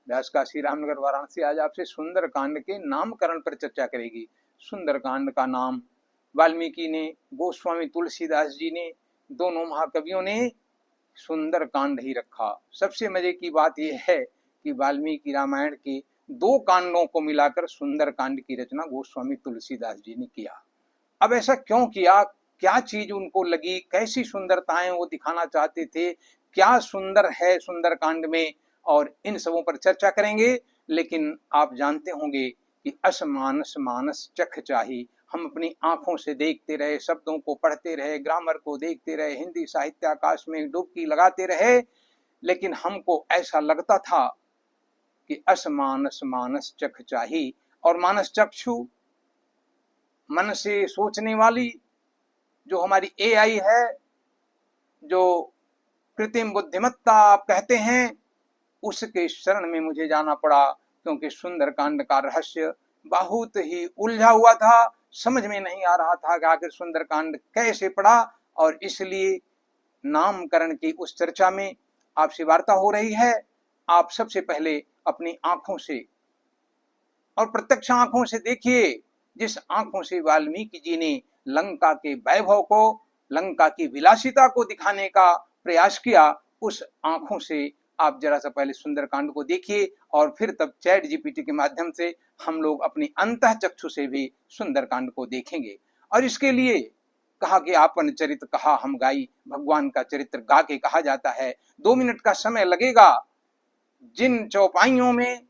व्यास काशी रामनगर वाराणसी आज आपसे सुंदर कांड के नामकरण पर चर्चा करेगी। सुंदर कांड का नाम वाल्मीकि ने, गोस्वामी तुलसीदास जी ने, दोनों महाकवियों ने सुंदर कांड ही रखा। सबसे मजे की बात यह है कि वाल्मीकि रामायण के दो कांडों को मिलाकर सुंदर कांड की रचना गोस्वामी तुलसीदास जी ने किया। अब ऐसा क्यों किया, क्या चीज उनको लगी, कैसी सुंदरताएं वो दिखाना चाहते थे, क्या सुंदर है सुंदर कांड में, और इन सबों पर चर्चा करेंगे। लेकिन आप जानते होंगे कि असमानस मानस चख चाही, हम अपनी आंखों से देखते रहे, शब्दों को पढ़ते रहे, ग्रामर को देखते रहे, हिंदी साहित्य आकाश में डुबकी लगाते रहे, लेकिन हमको ऐसा लगता था कि असमानस मानस चख चाही। और मानस चक्षु, मन से सोचने वाली जो हमारी एआई है, जो कृत्रिम बुद्धिमत्ता आप कहते हैं, उसके शरण में मुझे जाना पड़ा, क्योंकि सुंदरकांड का रहस्य बहुत ही उलझा हुआ था। समझ में नहीं आ रहा था कि आखिर सुंदरकांड कैसे पड़ा, और इसलिए नामकरण की उस चर्चा में आपसे वार्ता हो रही है। आप सबसे पहले अपनी आंखों से और प्रत्यक्ष आंखों से देखिए, जिस आंखों से वाल्मीकि जी ने लंका के वैभव को, लंका की विलासिता को दिखाने का प्रयास किया, उस आंखों से आप जरा सा पहले सुंदरकांड को देखिए, और फिर तब चैट जीपीटी के माध्यम से हम लोग अपनी अंतः चक्षु से भी सुंदरकांड को देखेंगे। और इसके लिए कहा कि आपन चरित्र कहा हम गाई, भगवान का चरित्र गा के कहा जाता है। 2 मिनट का समय लगेगा। जिन चौपाइयों में,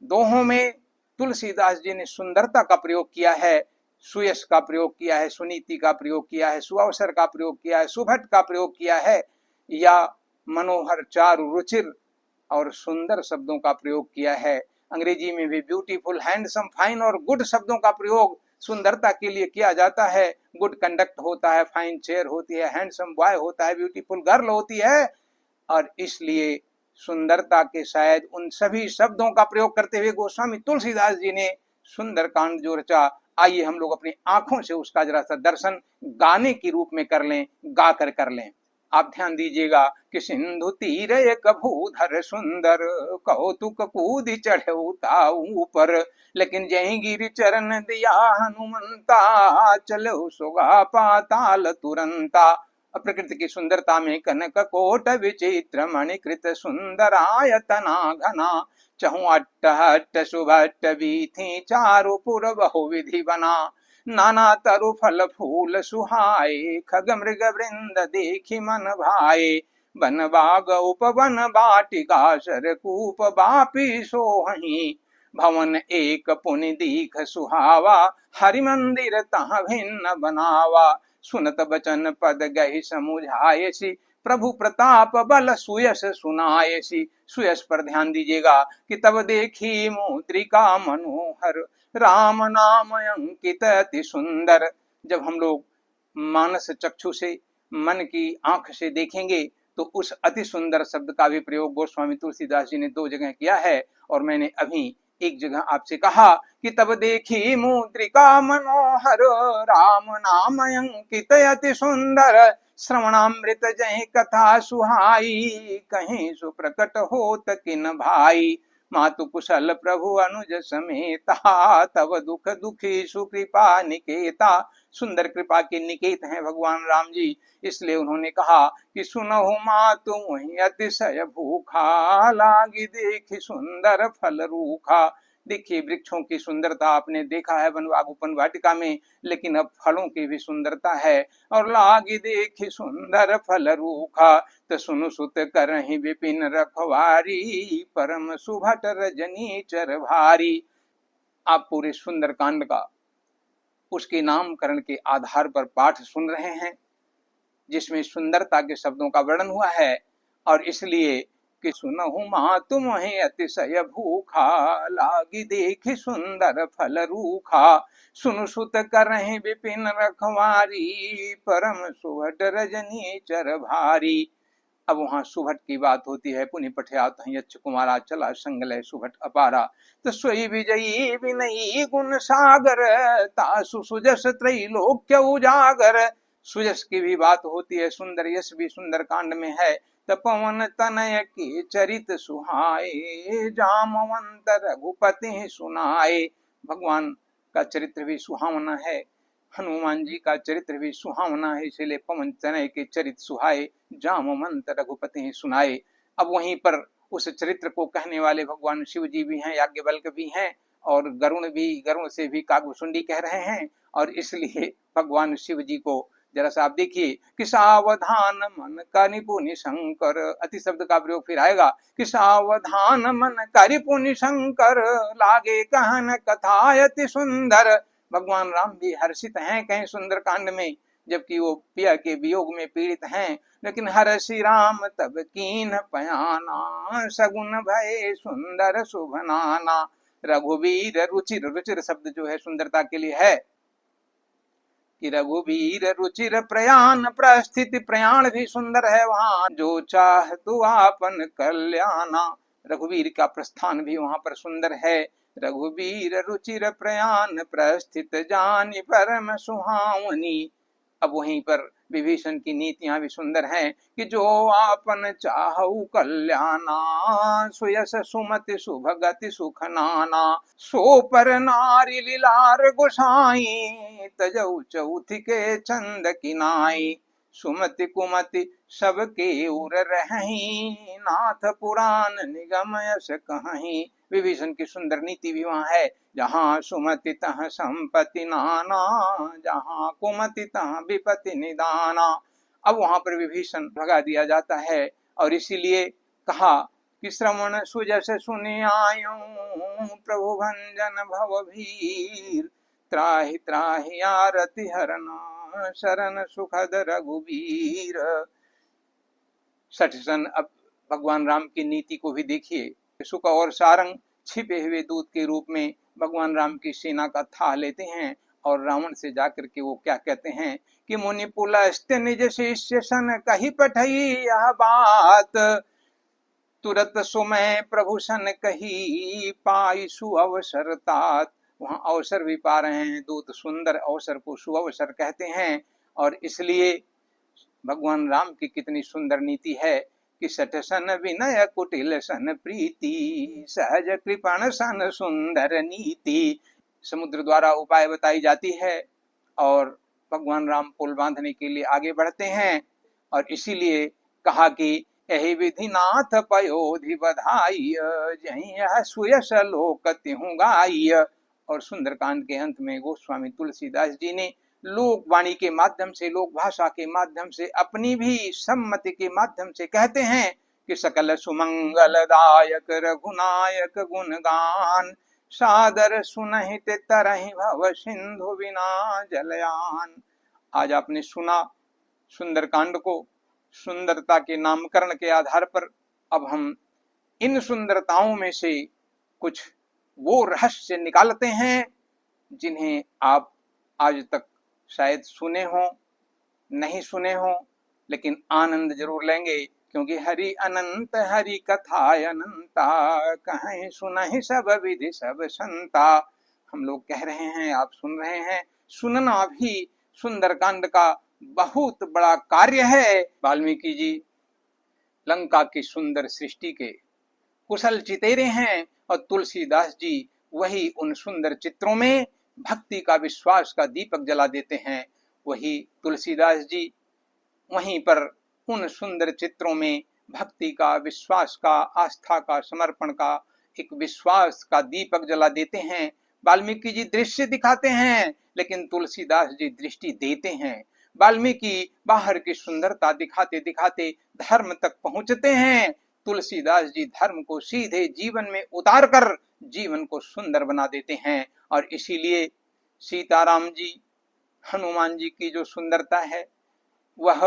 दोहों में तुलसीदास जी ने सुंदरता का प्रयोग किया है, सुयश का प्रयोग किया है, सुनीति का प्रयोग किया है, सुअवसर का प्रयोग किया है, सुभट का प्रयोग किया है, या मनोहर, चारु, रुचिर और सुंदर शब्दों का प्रयोग किया है। अंग्रेजी में भी ब्यूटीफुल, हैंडसम, फाइन और गुड शब्दों का प्रयोग सुंदरता के लिए किया जाता है। गुड कंडक्ट होता है, फाइन चेयर होती है, हैंडसम बॉय होता है, ब्यूटीफुल गर्ल होती है। और इसलिए सुंदरता के शायद उन सभी शब्दों का प्रयोग करते हुए गोस्वामी तुलसीदास जी ने सुंदरकांड जो रचा, आइए हम लोग अपनी आंखों से उसका जरा सा दर्शन गाने के रूप में कर लें, गा कर लें। आप ध्यान दीजिएगा कि सिंधु तीर एक भूधर सुंदर, कौतुक कूद चढ़े ऊपर, लेकिन जय गिरि चरण दिया हनुमंता, चलो सुगा पाताल तुरंता। प्रकृति की सुंदरता में कनक कोट विचित्र मणिकृत सुंदरायतना घना, चहु अट्ट हट्ट सुभट्ट बीथी, चारु पुर बहुविधि बना, नाना तरु फल फूल सुहाए, खग मृग वृंद देखी मन भाए, बन बाग उपवन बाटिका सरकूप बापी सोहही, भवन एक पुनि दीख सुहावा, हरि मंदिर तह भिन्न बनावा, सुनत बचन पद गहि समुझायसी, प्रभु प्रताप बल सुयस सुनायसी। सुयस पर ध्यान दीजिएगा कि तब देखी मुद्रिका मनोहर, राम नाम अंकित अति सुंदर। जब हम लोग मानस चक्षु से, मन की आंख से देखेंगे, तो उस अति सुंदर शब्द का भी प्रयोग गोस्वामी तुलसीदास जी ने 2 जगह किया है, और मैंने अभी एक जगह आपसे कहा कि तब देखी मुद्रिका मनोहर, राम नाम अंकित अति सुंदर, श्रवणामृत जय कथा सुहाई, कहीं सुप्रकट होत किन भाई, मातु कुशल प्रभु अनुज समेता, तब दुख दुखी सुकृपा निकेता। सुंदर कृपा के निकेत हैं भगवान राम जी, इसलिए उन्होंने कहा कि सुनहु मातु वही अतिशय भूखा, लागी देखी सुंदर फल रूखा। देखिए, वृक्षों की सुंदरता आपने देखा है वनबाग वाटिका में, लेकिन अब फलों की भी सुंदरता है। और लागी देखी सुंदर फल रूखा, तो सुनु सुत करहि विपिन रखवारी, परम सुभट रजनी चर भारी। आप पूरे सुंदरकांड का उसके नामकरण के आधार पर पाठ सुन रहे हैं, जिसमें सुंदरता के शब्दों का वर्णन हुआ है। और इसलिए कि सुनहु मातु मोहि अतिशय भूखा, लागी देखि सुंदर फल रूखा, सुनु सुत करहि विपिन रखवारी, परम सुभट रजनी चर भारी। अब वहां सुभट की बात होती है। पुनि पठयात यच्छ कुमारा, चला संगलय सुभट अपारा, तो सोई विजयी विनयी गुण सागर, तासु सुजस त्रैलोक्य उजागर। सुजस की भी बात होती है, सुंदर यश भी सुंदर कांड में है, तपवन तनय के चरित सुहाए, जामवंत रघुपति सुनाए। भगवान का चरित्र भी सुहावना है, हनुमान जी का चरित्र भी सुहावना है, इसलिए पवन तनय के चरित सुहाए, जामवंत रघुपति सुनाए। अब वहीं पर उस चरित्र को कहने वाले भगवान शिव जी भी हैं, याज्ञवल्क्य भी हैं, और गरुण से भी कागभूषुंडी कह रहे हैं। और इसलिए भगवान शिव जी को जरा सा आप देखिए कि सावधान मन का निपुनि शंकर, अति शब्द का प्रयोग फिर आएगा कि सावधान मन का निपुनि शंकर, लागे कहन कथा अति सुंदर। भगवान राम भी हर्षित हैं कहीं सुंदर कांड में, जबकि वो पिया के वियोग में पीड़ित हैं, लेकिन हर्षि राम तब कीन पयाना, सगुन भय सुंदर शुभ नाना। रघुवीर रुचिर, रुचिर शब्द जो है सुंदरता के लिए है कि रघुवीर रुचिर प्रयाण, प्रस्थिति प्रयाण भी सुंदर है वहां, जो चाह तू आपन कल्याणा। रघुवीर का प्रस्थान भी वहां पर सुंदर है। रघुवीर रुचिर प्रयाण, प्रस्थित जानि परम सुहावनी। अब वहीं पर विभीषण की नीतियां भी सुंदर हैं कि जो आपन चाहु कल्याणा, सुयस सुमति सुभगति सुख नाना। सो पर नारी लीलार गोसाई, तजौ चौथि के चंद किनाई। सुमति कुमति सबके उर रहही, नाथ पुराण निगम यश कहीं। विभीषण की सुंदर नीति भी वहां है, जहाँ सुमति तह संपत्ति नाना, जहाँ कुमति तह विपत्ति निदाना। अब वहां पर विभीषण भगा दिया जाता है, और इसीलिए कहा कि श्रवण सुजस सुनि आयूं, प्रभु भंजन भव भीर। त्राहि त्राहि आरति हरन, शरण सुखद रघुबीर। सठसन अब भगवान राम की नीति को भी देखिए। सुख और सारंग छिपे हुए दूत के रूप में भगवान राम की सेना का था लेते हैं, और रावण से जाकर के वो क्या कहते हैं कि मुनि पुलस्त निज शिष्य सन कही पठई यह बात, तुरत सुमय प्रभु सन कही पाई सुअवसर तात। वहां अवसर भी पा रहे हैं, दूत सुंदर अवसर को सुअवसर कहते हैं। और इसलिए भगवान राम की कितनी सुंदर नीति है कि सठ सन विनय कुटिल सन प्रीति, सहज कृपण सन सुंदर नीति। समुद्र द्वारा उपाय बताई जाती है, और भगवान राम पुल बांधने के लिए आगे बढ़ते हैं। और इसीलिए कहा कि यही विधि नाथ पयोधि बधाई, जहीं सुयश लोक तिहु गाई। और सुंदरकांड के अंत में गोस्वामी तुलसीदास जी ने लोक वाणी के माध्यम से, लोक भाषा के माध्यम से, अपनी भी सम्मति के माध्यम से कहते हैं कि सकल सुमंगलदायक रघुनायक गुणगान, सादर सुनहित तरहि भव सिंधु बिना जलयान। आज आपने सुना सुंदरकांड को सुंदरता के नामकरण के आधार पर। अब हम इन सुंदरताओं में से कुछ वो रहस्य निकालते हैं जिन्हें आप आज तक शायद सुने हो, नहीं सुने हो, लेकिन आनंद जरूर लेंगे, क्योंकि हरि अनंत हरि कथा अनंता, कहीं सुनहि सब विधि सब संता। हम लोग कह रहे हैं, आप सुन रहे हैं। सुनना भी सुंदरकांड का बहुत बड़ा कार्य है। वाल्मीकि जी लंका की सुंदर सृष्टि के कुशल चितेरे हैं, और तुलसीदास जी वही उन सुंदर चित्रों में भक्ति का, विश्वास का दीपक जला देते हैं। वही तुलसीदास जी वहीं पर उन सुंदर चित्रों में भक्ति का, विश्वास का, आस्था का, समर्पण का एक विश्वास का दीपक जला देते हैं। वाल्मीकि जी दृश्य दिखाते हैं, लेकिन तुलसीदास जी दृष्टि देते हैं। वाल्मीकि बाहर की सुंदरता दिखाते दिखाते धर्म तक पहुंचते हैं, तुलसीदास जी धर्म को सीधे जीवन में उतार कर जीवन को सुंदर बना देते हैं। और इसीलिए सीताराम जी, हनुमान जी की जो सुंदरता है वह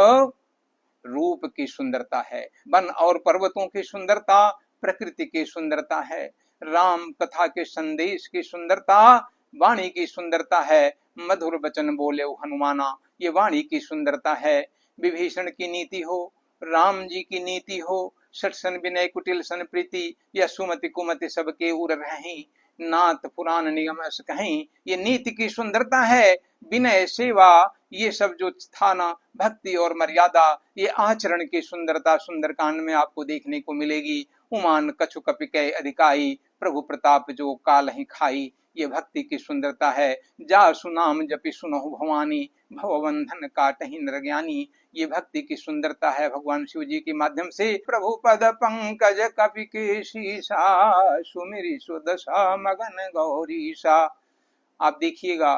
रूप की सुंदरता है, वन और पर्वतों की सुंदरता प्रकृति की सुंदरता है, राम कथा के संदेश की सुंदरता वाणी की सुंदरता है। मधुर वचन बोले हनुमाना, ये वाणी की सुंदरता है। विभीषण की नीति हो, राम जी की नीति हो, सटसन विनय कुटिल सन प्रीति, यह सुमति कुमति सबके उर रही, नाथ पुराण निगम अस कहीं। ये नीति की सुंदरता है, विनय सेवा ये सब जो था ना, भक्ति और मर्यादा, ये आचरण की सुंदरता सुंदरकांड में आपको देखने को मिलेगी। उमान कछु कपिकै अधिकाई, प्रभु प्रताप जो काल ही खाई, ये भक्ति की सुंदरता है। जा सुनाम जपि सुनहु भवानी, भवबंधन काटहि नर ज्ञानी, ये भक्ति की सुंदरता है। भगवान शिव जी के माध्यम से प्रभु पद पंकज कपि के शीसा, सुमिरि सुदशा मगन गौरीसा। आप देखिएगा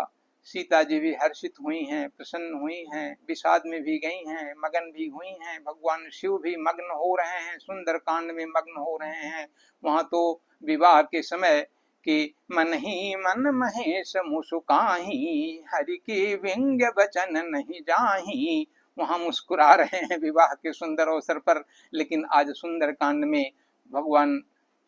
सीता जी भी हर्षित हुई हैं, प्रसन्न हुई हैं, विषाद में भी गई हैं, मगन भी हुई हैं। भगवान शिव भी मग्न हो रहे हैं, सुंदर कांड में मग्न हो रहे हैं। वहां तो विवाह के समय कि मन ही मन महेश मुस्काही, हरि के व्यंग्य वचन नहीं जाही, वहां मुस्कुरा रहे हैं विवाह के सुंदर अवसर पर। लेकिन आज सुंदर कांड में भगवान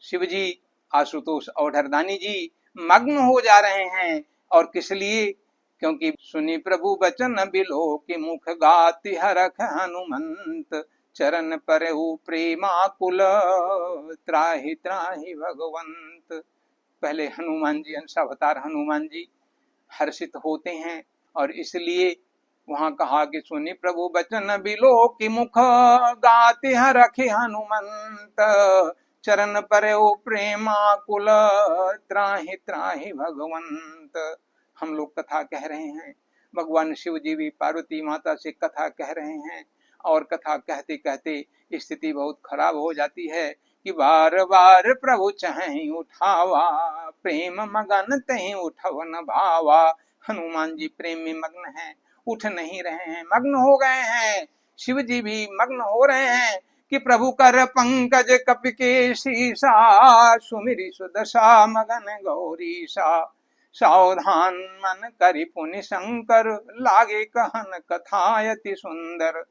शिव जी, आशुतोष औढ़रदानी जी मग्न हो जा रहे हैं। और किस लिए? क्योंकि सुनी प्रभु वचन बिलो के मुख गाति हरख हनुमंत, चरण पर प्रेमाकुल त्राहि त्राहि भगवंत। पहले हनुमान जी, अंशावतार हनुमान जी हर्षित होते हैं और इसलिए वहां कहा कि सुनी प्रभु वचन बिलो की मुख गाते हरखे हनुमंत, चरण पर प्रेमाकुल त्राहि त्राहि भगवंत। हम लोग कथा कह रहे हैं, भगवान शिव जी भी पार्वती माता से कथा कह रहे हैं और कथा कहते कहते स्थिति बहुत खराब हो जाती है कि बार बार प्रभु चाहे उठावा, प्रेम मगन तही उठव न भावा। हनुमान जी प्रेम में मग्न हैं, उठ नहीं रहे हैं, मग्न हो गए हैं। शिव जी भी मग्न हो रहे हैं कि प्रभु कर पंकज कपि के शीसा, सुमिरि सुदशा मगन गौरीसा। सावधान मन करि पुनि शंकर, लागे कहन कथा अति सुंदर।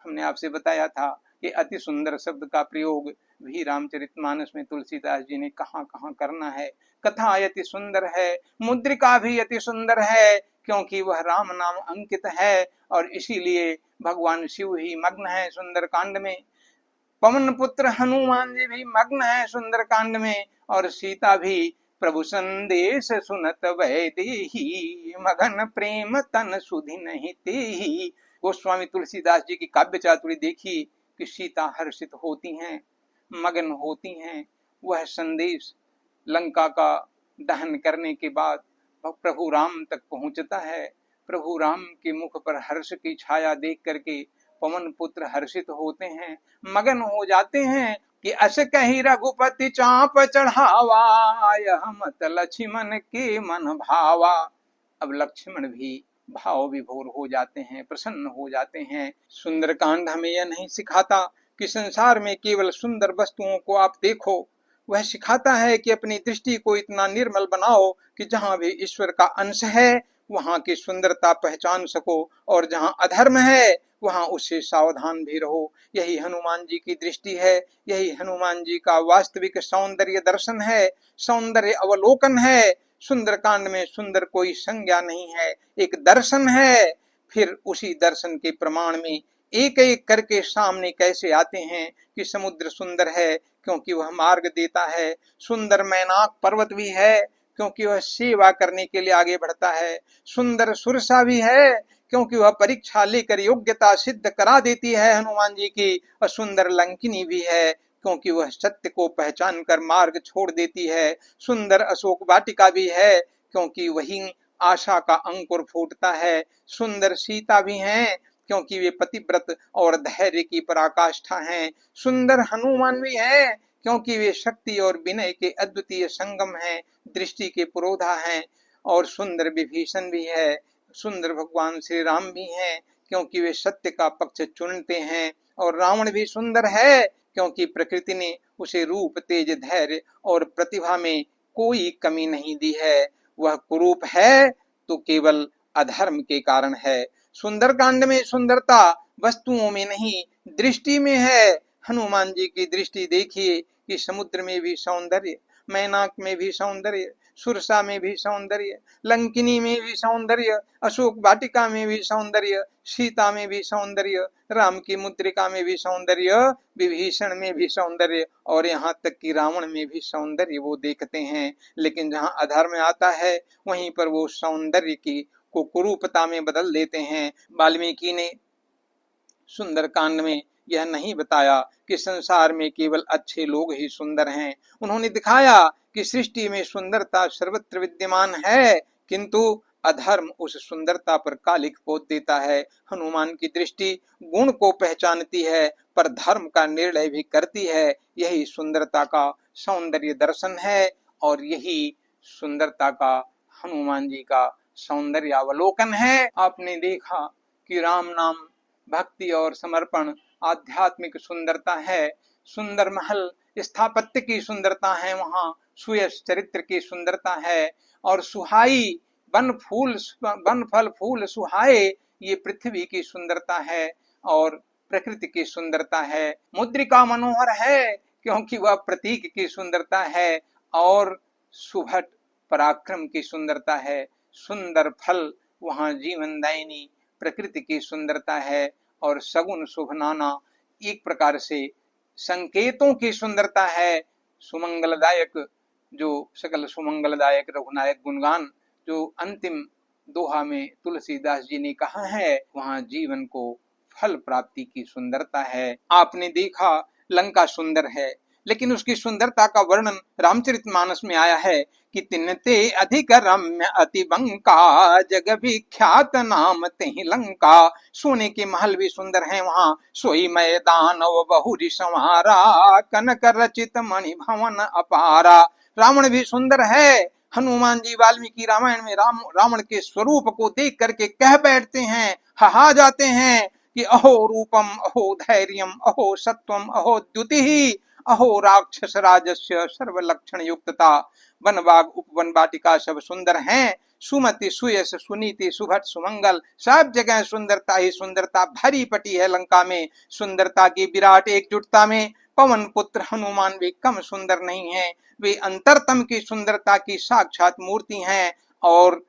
हमने आपसे बताया था कि अति सुंदर शब्द का प्रयोग भी रामचरितमानस में तुलसीदास जी ने कहां कहां करना है। कथा अति सुंदर है, मुद्रिका भी अति सुंदर है, क्योंकि वह राम नाम अंकित है और इसीलिए भगवान शिव ही मग्न है सुंदर कांड में। पवन पुत्र हनुमान जी भी मग्न है सुंदर कांड में और सीता भी प्रभु संदेश सुनत वैदेही, मगन प्रेम तन सुधि नहीं तेही। गोस्वामी तुलसीदास जी की काव्य चातुरी देखिए कि सीता हर्षित होती हैं, मगन होती हैं। वह संदेश लंका का दहन करने के बाद प्रभु राम तक पहुंचता है। प्रभु राम के मुख पर हर्ष की छाया देख करके पवन पुत्र हर्षित होते हैं, मगन हो जाते हैं कि अस कही रघुपति चाप चढ़ावा, यह मत लक्ष्मण के मन भावा। अब लक्ष्मण भी भाव विभोर हो जाते हैं, प्रसन्न हो जाते हैं। सुंदरकांड हमें यह नहीं सिखाता कि संसार में केवल सुंदर वस्तुओं को आप देखो, वह सिखाता है कि अपनी दृष्टि को इतना निर्मल बनाओ कि जहां भी ईश्वर का अंश है वहां की सुंदरता पहचान सको और जहां अधर्म है वहां उससे सावधान भी रहो। यही हनुमान जी की दृष्टि है, यही हनुमान जी का वास्तविक सौंदर्य दर्शन है, सौंदर्य अवलोकन है। सुंदरकांड में सुंदर कोई संज्ञा नहीं है, एक दर्शन है। फिर उसी दर्शन के प्रमाण में एक एक करके सामने कैसे आते हैं कि समुद्र सुंदर है क्योंकि वह मार्ग देता है, सुंदर मैनाक पर्वत भी है क्योंकि वह सेवा करने के लिए आगे बढ़ता है, सुंदर सुरसा भी है क्योंकि वह परीक्षा लेकर योग्यता सिद्ध करा देती है हनुमान जी की, और सुंदर लंकिनी भी है क्योंकि वह सत्य को पहचान कर मार्ग छोड़ देती है, सुंदर अशोक वाटिका भी है क्योंकि वही आशा का अंकुर फूटता है, सुंदर सीता भी हैं क्योंकि वे पतिव्रत और धैर्य की पराकाष्ठा हैं, सुंदर हनुमान भी हैं क्योंकि वे शक्ति और विनय के अद्वितीय संगम हैं, दृष्टि के पुरोधा हैं, और सुंदर विभीषण भी है, सुंदर भगवान श्री राम भी हैं क्योंकि वे सत्य का पक्ष चुनते हैं, और रावण भी सुंदर है क्योंकि प्रकृति ने उसे रूप, तेज, धैर्य और प्रतिभा में कोई कमी नहीं दी है। वह कुरूप है तो केवल अधर्म के कारण है। सुंदरकांड में सुंदरता वस्तुओं में नहीं, दृष्टि में है। हनुमान जी की दृष्टि देखिए कि समुद्र में भी सौंदर्य मैनाक में भी सौंदर्य, सुरसा में भी सौंदर्य, लंकिनी में भी सौंदर्य, अशोक वाटिका में भी सौंदर्य, सीता में भी सौंदर्य, राम की मुद्रिका में भी सौंदर्य, विभीषण में भी सौंदर्य, और यहाँ तक कि रावण में भी सौंदर्य वो देखते हैं। लेकिन जहाँ अधर्म आता है वहीं पर वो सौंदर्य की को कुरूपता में बदल देते हैं। वाल्मीकि ने सुंदरकांड में यह नहीं बताया कि संसार में केवल अच्छे लोग ही सुंदर हैं। उन्होंने दिखाया कि सृष्टि में सुंदरता सर्वत्र विद्यमान है, किंतु अधर्म उस सुंदरता पर कालिख पोत देता है। हनुमान की दृष्टि गुण को पहचानती है पर धर्म का निर्णय भी करती है। यही सुंदरता का सौंदर्य दर्शन है और यही सुंदरता का हनुमान जी का सौंदर्यावलोकन है। आपने देखा कि राम नाम भक्ति और समर्पण आध्यात्मिक सुंदरता है। सुंदर महल स्थापत्य की सुंदरता है, वहाँ सुयश चरित्र की सुंदरता है, और सुहाई वन फल फूल सुहाए ये पृथ्वी की सुंदरता है और प्रकृति की सुंदरता है। मुद्रिका मनोहर है क्योंकि वह प्रतीक की सुंदरता है, और सुभट पराक्रम की सुंदरता है। सुंदर फल वहाँ जीवनदायिनी प्रकृति की सुंदरता है, और सगुन शुभ नाना एक प्रकार से संकेतों की सुंदरता है। सुमंगलदायक जो सकल सुमंगलदायक रघुनायक गुणगान जो अंतिम दोहा में तुलसीदास जी ने कहा है, वहाँ जीवन को फल प्राप्ति की सुंदरता है। आपने देखा लंका सुंदर है, लेकिन उसकी सुंदरता का वर्णन रामचरितमानस में आया है कि तिन्नते अधिक रम्य अति बंका, जग विख्यात नाम तेहि लंका। सोने के महल भी सुंदर हैं वहाँ, सोई मैदान बहुरी संवारा, कनक रचित मणि भवन अपारा। रावण भी सुंदर है। हनुमान जी वाल्मीकि रामायण में रावण के स्वरूप को देख करके कह बैठते हैं, हा जाते हैं कि अहो रूपम अहो धैर्यम अहो सत्वम अहो द्युति अहो राक्षस राजस्य सर्व लक्षण युक्तता। वन बाग उपवन वाटिका सब सुंदर हैं। सुमति सुयश सुनीति सुभट सुमंगल सब जगह सुंदरता ही सुंदरता भरी पटी है लंका में। सुंदरता की विराट एकजुटता में पवन पुत्र हनुमान भी कम सुंदर नहीं है। वे अंतरतम की सुंदरता की साक्षात मूर्ति हैं और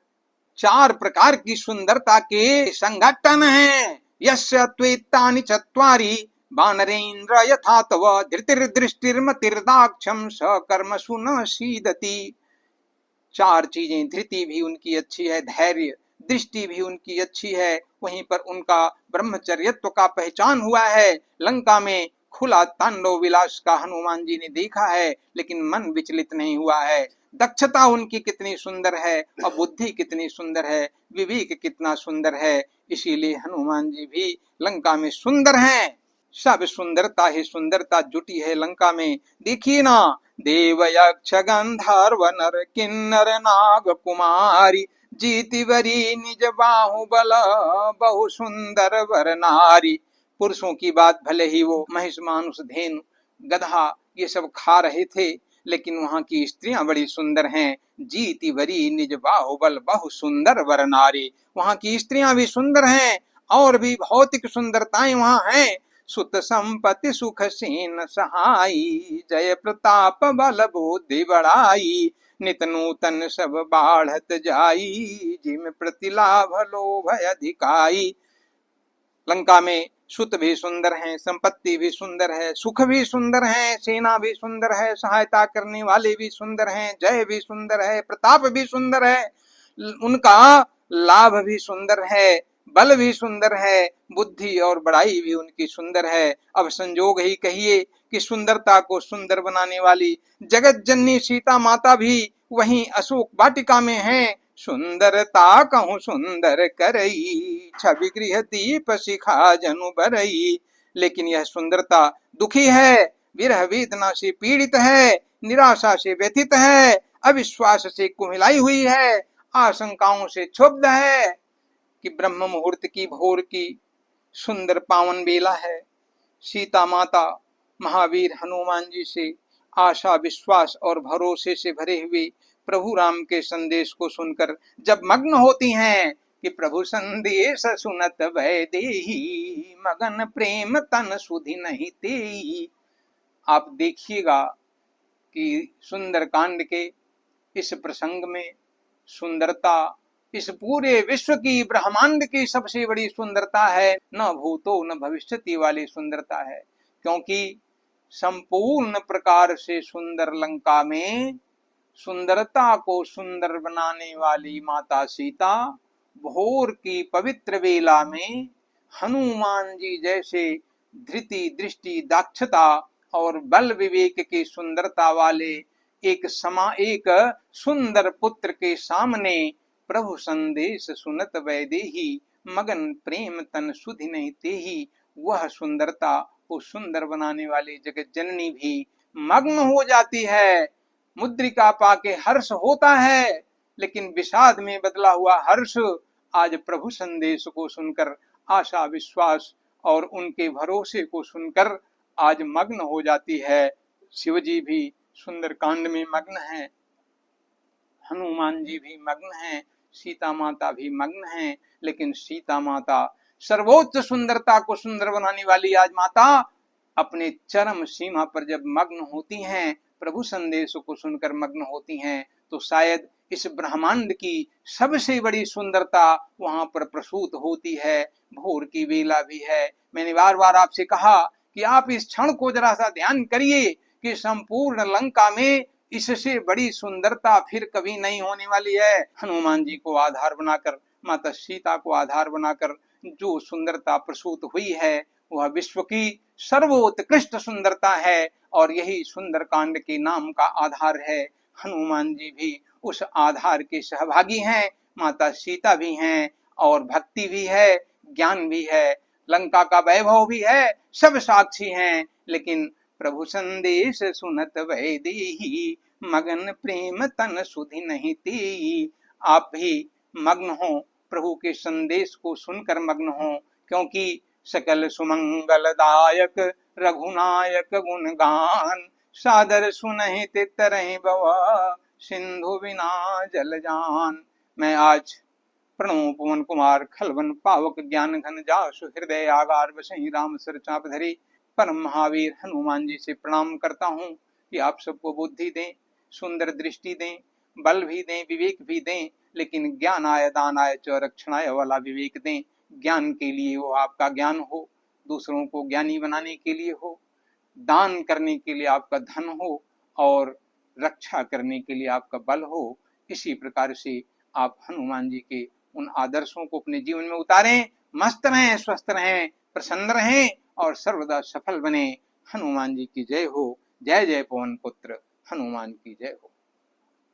चार प्रकार की सुंदरता के संघटन हैं। यस्य त्वेतानि चत्वारि वानरेन्द्र यथा तव धृतिर्दृष्टिर्मतिर्दाक्षम सकर्मसु न सीदति। चार चीजें, धृति भी उनकी अच्छी है, धैर्य दृष्टि भी उनकी अच्छी है, वहीं पर उनका ब्रह्मचर्यत्व का पहचान हुआ है। लंका में खुला तांडव विलास का हनुमान जी ने देखा है, लेकिन मन विचलित नहीं हुआ है। दक्षता उनकी कितनी सुंदर है और बुद्धि कितनी सुंदर है, विवेक कितना सुंदर है। इसीलिए हनुमान जी भी लंका में सुंदर हैं। सब सुंदरता ही सुंदरता जुटी है लंका में। देखिए ना, देव यक्ष गंधर्व नर किन्नर नाग कुमारी, जीतिवरी निज बाहुबल बहु सुंदर वर नारी। पुरुषों की बात भले ही वो महिष मानुष धेनु गधा ये सब खा रहे थे, लेकिन वहाँ की स्त्रियां बड़ी सुंदर हैं। जीतिवरी निज बाहुबल बहु सुंदर वर नारी, वहाँ की स्त्रियां भी सुंदर हैं और भी भौतिक सुंदरताएं वहाँ हैं। सुत संपत्ति सुख सेन सहाई, जय प्रताप बल बुद्धि बढ़ाई। नित नूतन सब बाढ़त जाई, जिम प्रतिलाभ लोभ अधिकाई। लंका में सुत भी सुंदर हैं, संपत्ति भी सुंदर है, सुख भी सुंदर है, सेना भी सुंदर है, सहायता करने वाले भी सुंदर हैं, जय भी सुंदर है, प्रताप भी सुंदर है, उनका लाभ भी सुंदर है, बल भी सुंदर है, बुद्धि और बड़ाई भी उनकी सुंदर है। अब संजोग ही कहिए कि सुंदरता को सुंदर बनाने वाली जगत जननी सीता माता भी वहीं अशोक वाटिका में है। सुंदरता कहूँ सुंदर करई, छवि गृह दीप शिखा जनु बरई। लेकिन यह सुंदरता दुखी है, विरह वेदना से पीड़ित है, निराशा से व्यथित है, अविश्वास से कुमिलाई हुई है, आशंकाओं से क्षुब्ध है कि ब्रह्म मुहूर्त की भोर की सुंदर पावन बेला है। सीता माता महावीर हनुमान जी से आशा विश्वास और भरोसे से भरे हुए प्रभु राम के संदेश को सुनकर जब मग्न होती हैं कि प्रभु संदेश सुनत भय देहि, मगन प्रेम तन सुधि नहीं तेहि। आप देखिएगा कि सुंदर कांड के इस प्रसंग में सुंदरता इस पूरे विश्व की ब्रह्मांड की सबसे बड़ी सुंदरता है, न भूतो न भविष्यति वाली सुंदरता है। क्योंकि संपूर्ण प्रकार से सुंदर लंका में सुंदरता को सुंदर बनाने वाली माता सीता भोर की पवित्र वेला में हनुमान जी जैसे धृति दृष्टि दाक्षता और बल विवेक की सुंदरता वाले एक सुंदर पुत्र के सामने प्रभु संदेश सुनत वैदेही मगन प्रेम तन सुधि नहीं तेही, वह सुंदरता को सुंदर बनाने वाली जगत जननी भी मग्न हो जाती है। मुद्रिका पाके हर्ष होता है, लेकिन विषाद में बदला हुआ हर्ष आज प्रभु संदेश को सुनकर, आशा विश्वास और उनके भरोसे को सुनकर आज मग्न हो जाती है। शिवजी भी सुंदर कांड में मग्न है, हनुमान जी भी मग्न हैं, सीता माता भी मग्न हैं, लेकिन सीता माता सर्वोच्च सुंदरता को सुंदर बनाने वाली आज माता अपने चरम सीमा पर जब मग्न होती हैं, प्रभु संदेश को सुनकर मग्न होती हैं, तो शायद इस ब्रह्मांड की सबसे बड़ी सुंदरता वहां पर प्रसूत होती है। भोर की वेला भी है। मैंने बार बार आपसे कहा कि आप इस क्षण को जरा सा ध्यान करिए कि संपूर्ण लंका में इससे बड़ी सुंदरता फिर कभी नहीं होने वाली है। हनुमान जी को आधार बनाकर, माता सीता को आधार बनाकर जो सुंदरता प्रसूत हुई है वह विश्व की सर्वोत्कृष्ट सुंदरता है, और यही सुंदर कांड के नाम का आधार है। हनुमान जी भी उस आधार के सहभागी हैं, माता सीता भी हैं, और भक्ति भी है, ज्ञान भी है, लंका का वैभव भी है, सब साक्षी हैं। लेकिन प्रभु संदेश सुनत वैदेही मगन प्रेम तन सुधि नहीं तेई। आप भी मग्न हो, प्रभु के संदेश को सुनकर मग्न हो, क्योंकि सकल सुमंगलदायक रघुनायक गुणगान सादर सुनहि तितरहि बवा सिंधु बिना जल जान। मैं आज प्रणव पवन कुमार खलवन पावक ज्ञान घन जासु हृदय आगार बसहि राम सर चाप धरी परम महावीर हनुमान जी से प्रणाम करता हूँ कि आप सबको बुद्धि दें, सुंदर दृष्टि दें, बल भी दें, विवेक भी दें, लेकिन ज्ञानाय दानाय च रक्षणाय वाला विवेक दें। ज्ञान के लिए वो आपका ज्ञान हो, दूसरों को ज्ञानी बनाने के लिए हो, दान करने के लिए आपका धन हो, और रक्षा करने के लिए आपका बल हो। इसी प्रकार से आप हनुमान जी के उन आदर्शों को अपने जीवन में उतारें। मस्त रहें, स्वस्थ रहें, प्रसन्न रहें और सर्वदा सफल बने। हनुमान जी की जय हो। जय जय पवन पुत्र हनुमान की जय हो।